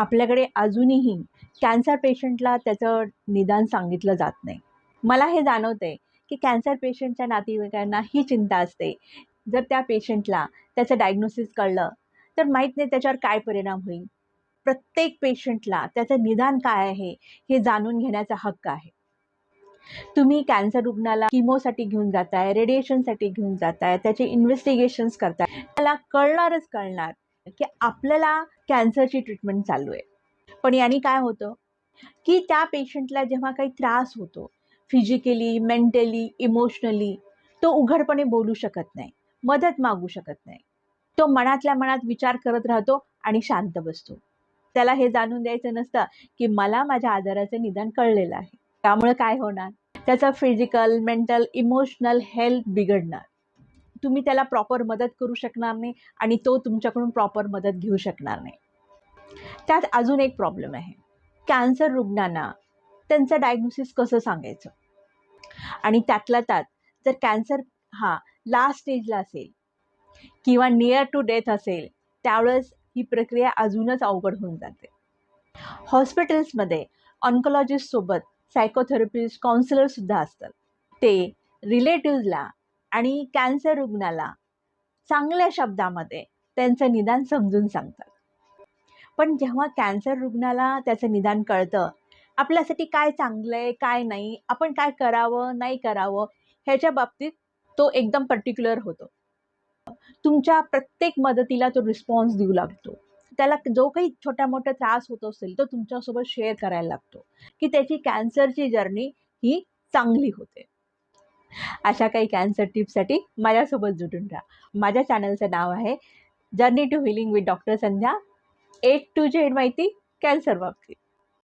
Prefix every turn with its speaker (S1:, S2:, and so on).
S1: आपल्याकडे अजूनही कॅन्सर पेशंटला त्याचं निदान सांगितलं जात नाही. मला हे जाणवतंय की कॅन्सर पेशंटच्या नातेवाईकांना ही चिंता असते, जर त्या पेशंटला त्याचं डायग्नोसिस कळलं तर माहीत नाही त्याच्यावर काय परिणाम होईल. प्रत्येक पेशंटला त्याचं निदान काय आहे हे जाणून घेण्याचा हक्क आहे. तुम्ही कॅन्सर रुग्णाला किमोसाठी घेऊन जाताय, रेडिएशनसाठी घेऊन जाताय, त्याचे इन्व्हेस्टिगेशन्स करताय, त्याला कळणार की आपल्याला कॅन्सरची ट्रीटमेंट चालू आहे. पण याने काय होतं की त्या पेशंटला जेव्हा काही त्रास होतो फिजिकली, मेंटली, इमोशनली, तो उघडपणे बोलू शकत नाही, मदत मागू शकत नाही. तो मनातल्या मनात विचार करत राहतो आणि शांत बसतो. त्याला हे जाणून द्यायचं नसतं की मला माझ्या आजाराचं निदान कळलेलं आहे. त्यामुळे काय होणार, त्याचं फिजिकल, मेंटल, इमोशनल हेल्थ बिघडणार. तुम्ही त्याला प्रॉपर मदत करू शकणार नाही आणि तो तुमच्याकडून प्रॉपर मदत घेऊ शकणार नाही. त्यात अजून एक प्रॉब्लेम आहे. कॅन्सर रुग्णांना त्यांचं डायग्नोसिस कसं सांगायचं, आणि त्यातल्या त्यात जर कॅन्सर हा लास्ट स्टेजला असेल किंवा नियर टू डेथ असेल, त्यावेळेस ही प्रक्रिया अजूनच अवघड होऊन जाते. हॉस्पिटल्समध्ये ऑन्कोलॉजिस्टसोबत सायकोथेरपिस्ट, काउन्सिलरसुद्धा असतात. ते रिलेटिव्हजला आणि कॅन्सर रुग्णाला चांगल्या शब्दामध्ये त्यांचं निदान समजून सांगतात. पण जेव्हा कॅन्सर रुग्णाला त्याचं निदान कळतं, आपल्यासाठी काय चांगलं आहे, काय नाही, आपण काय करावं, नाही करावं, ह्याच्या बाबतीत तो एकदम पर्टिक्युलर होतो. तुमच्या प्रत्येक मदतीला तो रिस्पॉन्स देऊ लागतो. त्याला जो काही छोटा मोठा त्रास होत असेल तो तुमच्यासोबत शेअर करायला लागतो की त्याची कॅन्सरची जर्नी ही चांगली होते. अशा काही कॅन्सर टिप्ससाठी माझ्यासोबत जुळून राहा. माझ्या चॅनलचं नाव आहे journey to healing with doctor Sandhya. A to Z माहिती कॅन्सर बाबतीत.